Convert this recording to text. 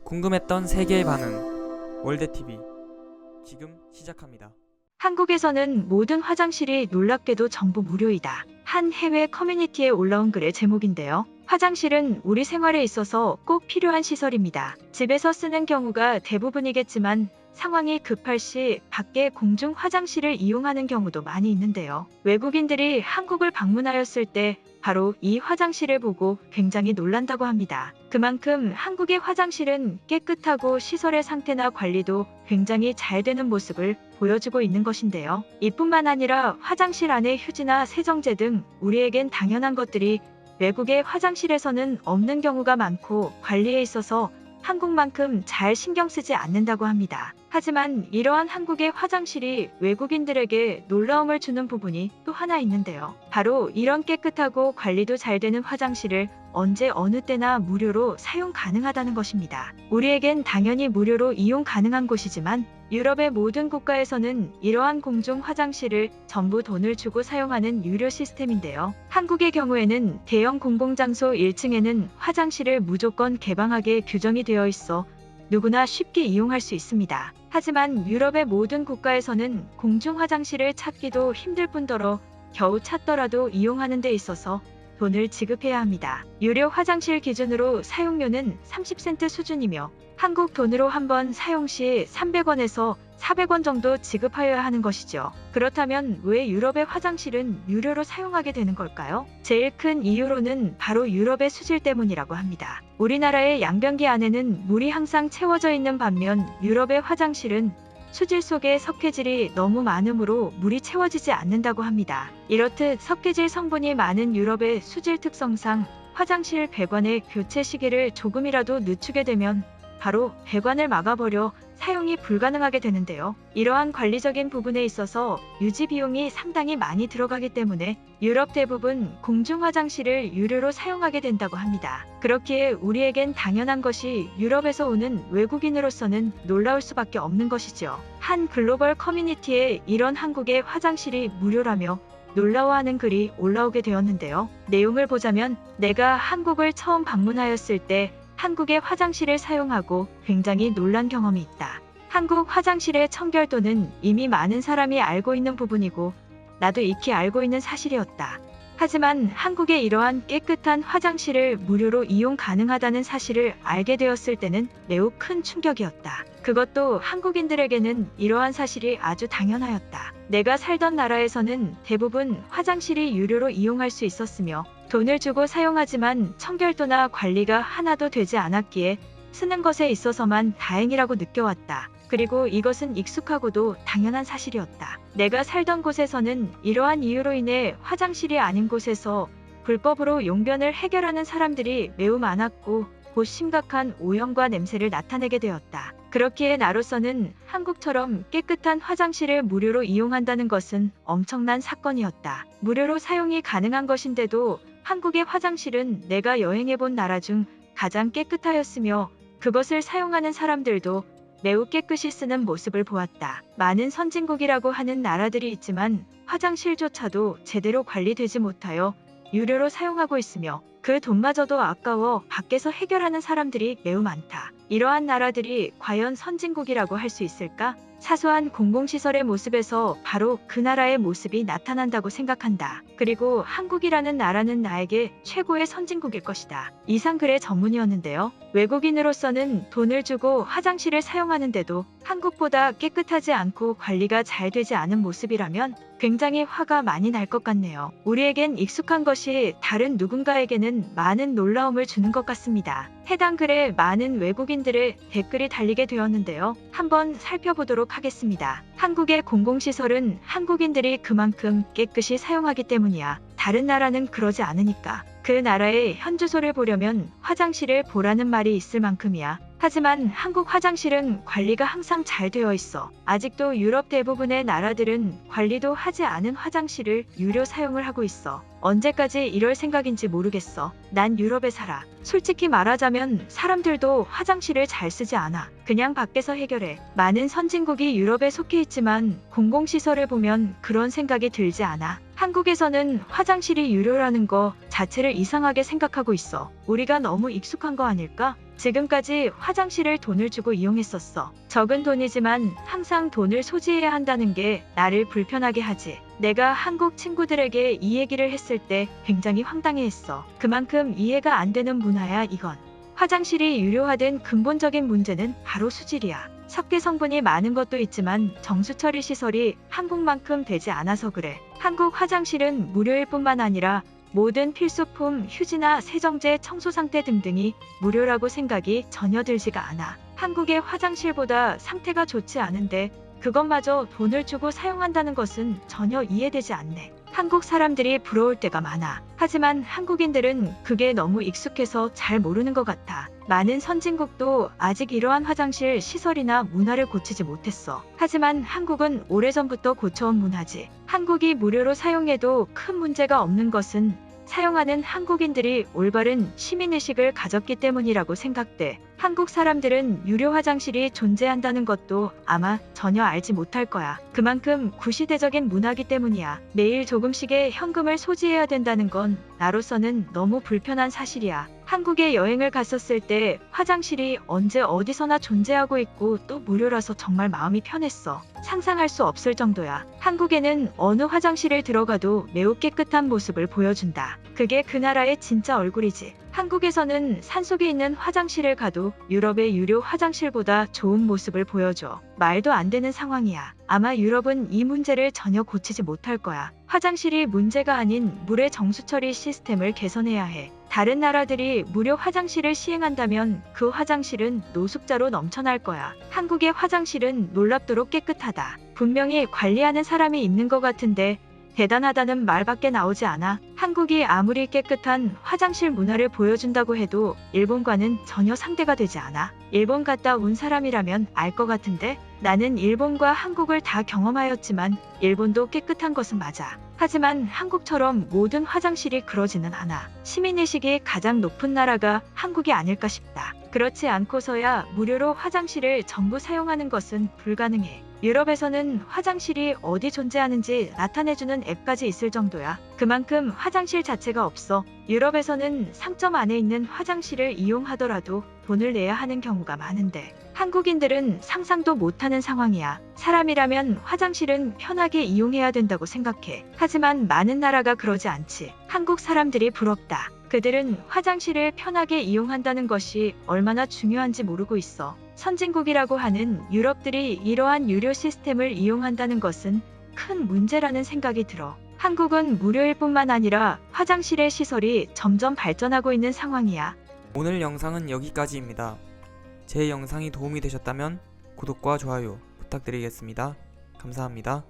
궁금했던 세계의 반응. 월드TV 지금 시작합니다. 한국에서는 모든 화장실이 놀랍게도 전부 무료이다. 한 해외 커뮤니티에 올라온 글의 제목인데요. 화장실은 우리 생활에 있어서 꼭 필요한 시설입니다. 집에서 쓰는 경우가 대부분이겠지만 상황이 급할 시 밖에 공중 화장실을 이용하는 경우도 많이 있는데요. 외국인들이 한국을 방문하였을 때 바로 이 화장실을 보고 굉장히 놀란다고 합니다. 그만큼 한국의 화장실은 깨끗하고 시설의 상태나 관리도 굉장히 잘 되는 모습을 보여주고 있는 것인데요. 이뿐만 아니라 화장실 안에 휴지나 세정제 등 우리에겐 당연한 것들이 외국의 화장실에서는 없는 경우가 많고 관리에 있어서 한국만큼 잘 신경 쓰지 않는다고 합니다. 하지만 이러한 한국의 화장실이 외국인들에게 놀라움을 주는 부분이 또 하나 있는데요. 바로 이런 깨끗하고 관리도 잘 되는 화장실을 언제 어느 때나 무료로 사용 가능하다는 것입니다. 우리에겐 당연히 무료로 이용 가능한 곳이지만 유럽의 모든 국가에서는 이러한 공중 화장실을 전부 돈을 주고 사용하는 유료 시스템인데요. 한국의 경우에는 대형 공공장소 1층에는 화장실을 무조건 개방하게 규정이 되어 있어 누구나 쉽게 이용할 수 있습니다. 하지만 유럽의 모든 국가에서는 공중 화장실을 찾기도 힘들 뿐더러 겨우 찾더라도 이용하는 데 있어서 돈을 지급해야 합니다. 유료 화장실 기준으로 사용료는 30센트 수준이며 한국 돈으로 한 번 사용 시 300원에서 400원 정도 지급하여야 하는 것이죠. 그렇다면 왜 유럽의 화장실은 유료로 사용하게 되는 걸까요? 제일 큰 이유로는 바로 유럽의 수질 때문이라고 합니다. 우리나라의 양변기 안에는 물이 항상 채워져 있는 반면 유럽의 화장실은 수질 속에 석회질이 너무 많으므로 물이 채워지지 않는다고 합니다. 이렇듯 석회질 성분이 많은 유럽의 수질 특성상 화장실 배관의 교체 시기를 조금이라도 늦추게 되면 바로 배관을 막아버려 사용이 불가능하게 되는데요. 이러한 관리적인 부분에 있어서 유지 비용이 상당히 많이 들어가기 때문에 유럽 대부분 공중 화장실을 유료로 사용하게 된다고 합니다. 그렇기에 우리에겐 당연한 것이 유럽에서 오는 외국인으로서는 놀라울 수밖에 없는 것이죠. 한 글로벌 커뮤니티에 이런 한국의 화장실이 무료라며 놀라워하는 글이 올라오게 되었는데요. 내용을 보자면 내가 한국을 처음 방문하였을 때 한국의 화장실을 사용하고 굉장히 놀란 경험이 있다. 한국 화장실의 청결도는 이미 많은 사람이 알고 있는 부분이고 나도 익히 알고 있는 사실이었다. 하지만 한국의 이러한 깨끗한 화장실을 무료로 이용 가능하다는 사실을 알게 되었을 때는 매우 큰 충격이었다. 그것도 한국인들에게는 이러한 사실이 아주 당연하였다. 내가 살던 나라에서는 대부분 화장실이 유료로 이용할 수 있었으며 돈을 주고 사용하지만 청결도나 관리가 하나도 되지 않았기에 쓰는 것에 있어서만 다행이라고 느껴왔다. 그리고 이것은 익숙하고도 당연한 사실이었다. 내가 살던 곳에서는 이러한 이유로 인해 화장실이 아닌 곳에서 불법으로 용변을 해결하는 사람들이 매우 많았고 곧 심각한 오염과 냄새를 나타내게 되었다. 그렇기에 나로서는 한국처럼 깨끗한 화장실을 무료로 이용한다는 것은 엄청난 사건이었다. 무료로 사용이 가능한 것인데도 한국의 화장실은 내가 여행해본 나라 중 가장 깨끗하였으며 그것을 사용하는 사람들도 매우 깨끗이 쓰는 모습을 보았다. 많은 선진국이라고 하는 나라들이 있지만 화장실조차도 제대로 관리되지 못하여 유료로 사용하고 있으며 그 돈마저도 아까워 밖에서 해결하는 사람들이 매우 많다. 이러한 나라들이 과연 선진국이라고 할 수 있을까? 사소한 공공시설의 모습에서 바로 그 나라의 모습이 나타난다고 생각한다. 그리고 한국이라는 나라는 나에게 최고의 선진국일 것이다. 이상 글의 전문이었는데요. 외국인으로서는 돈을 주고 화장실을 사용하는데도 한국보다 깨끗하지 않고 관리가 잘 되지 않은 모습이라면 굉장히 화가 많이 날 것 같네요. 우리에겐 익숙한 것이 다른 누군가에게는 많은 놀라움을 주는 것 같습니다. 해당 글에 많은 외국인들의 댓글이 달리게 되었는데요. 한번 살펴보도록 하겠습니다. 한국의 공공시설은 한국인들이 그만큼 깨끗이 사용하기 때문이야. 다른 나라는 그러지 않으니까. 그 나라의 현주소를 보려면 화장실을 보라는 말이 있을 만큼이야. 하지만 한국 화장실은 관리가 항상 잘 되어 있어. 아직도 유럽 대부분의 나라들은 관리도 하지 않은 화장실을 유료 사용을 하고 있어. 언제까지 이럴 생각인지 모르겠어. 난 유럽에 살아. 솔직히 말하자면 사람들도 화장실을 잘 쓰지 않아. 그냥 밖에서 해결해. 많은 선진국이 유럽에 속해 있지만 공공시설을 보면 그런 생각이 들지 않아. 한국에서는 화장실이 유료라는 거 자체를 이상하게 생각하고 있어. 우리가 너무 익숙한 거 아닐까? 지금까지 화장실을 돈을 주고 이용했었어. 적은 돈이지만 항상 돈을 소지해야 한다는 게 나를 불편하게 하지. 내가 한국 친구들에게 이 얘기를 했을 때 굉장히 황당해했어. 그만큼 이해가 안 되는 문화야 이건. 화장실이 유료화된 근본적인 문제는 바로 수질이야. 석괴 성분이 많은 것도 있지만 정수처리 시설이 한국만큼 되지 않아서 그래. 한국 화장실은 무료일 뿐만 아니라 모든 필수품, 휴지나 세정제, 청소 상태 등등이 무료라고 생각이 전혀 들지가 않아. 한국의 화장실보다 상태가 좋지 않은데 그것마저 돈을 주고 사용한다는 것은 전혀 이해되지 않네. 한국 사람들이 부러울 때가 많아. 하지만 한국인들은 그게 너무 익숙해서 잘 모르는 것 같아. 많은 선진국도 아직 이러한 화장실 시설이나 문화를 고치지 못했어. 하지만 한국은 오래전부터 고쳐온 문화지. 한국이 무료로 사용해도 큰 문제가 없는 것은 사용하는 한국인들이 올바른 시민의식을 가졌기 때문이라고 생각돼. 한국 사람들은 유료 화장실이 존재한다는 것도 아마 전혀 알지 못할 거야. 그만큼 구시대적인 문화기 때문이야. 매일 조금씩의 현금을 소지해야 된다는 건 나로서는 너무 불편한 사실이야. 한국에 여행을 갔었을 때 화장실이 언제 어디서나 존재하고 있고 또 무료라서 정말 마음이 편했어. 상상할 수 없을 정도야. 한국에는 어느 화장실을 들어가도 매우 깨끗한 모습을 보여준다. 그게 그 나라의 진짜 얼굴이지. 한국에서는 산속에 있는 화장실을 가도 유럽의 유료 화장실보다 좋은 모습을 보여줘. 말도 안 되는 상황이야. 아마 유럽은 이 문제를 전혀 고치지 못할 거야. 화장실이 문제가 아닌 물의 정수처리 시스템을 개선해야 해. 다른 나라들이 무료 화장실을 시행한다면 그 화장실은 노숙자로 넘쳐날 거야. 한국의 화장실은 놀랍도록 깨끗하다. 분명히 관리하는 사람이 있는 것 같은데 대단하다는 말밖에 나오지 않아. 한국이 아무리 깨끗한 화장실 문화를 보여준다고 해도 일본과는 전혀 상대가 되지 않아. 일본 갔다 온 사람이라면 알 것 같은데 나는 일본과 한국을 다 경험하였지만 일본도 깨끗한 것은 맞아. 하지만 한국처럼 모든 화장실이 그러지는 않아. 시민의식이 가장 높은 나라가 한국이 아닐까 싶다. 그렇지 않고서야 무료로 화장실을 전부 사용하는 것은 불가능해. 유럽에서는 화장실이 어디 존재하는지 나타내주는 앱까지 있을 정도야. 그만큼 화장실 자체가 없어. 유럽에서는 상점 안에 있는 화장실을 이용하더라도 돈을 내야 하는 경우가 많은데 한국인들은 상상도 못하는 상황이야. 사람이라면 화장실은 편하게 이용해야 된다고 생각해. 하지만 많은 나라가 그러지 않지. 한국 사람들이 부럽다. 그들은 화장실을 편하게 이용한다는 것이 얼마나 중요한지 모르고 있어. 선진국이라고 하는 유럽들이 이러한 유료 시스템을 이용한다는 것은 큰 문제라는 생각이 들어. 한국은 무료일 뿐만 아니라 화장실의 시설이 점점 발전하고 있는 상황이야. 오늘 영상은 여기까지입니다. 제 영상이 도움이 되셨다면 구독과 좋아요 부탁드리겠습니다. 감사합니다.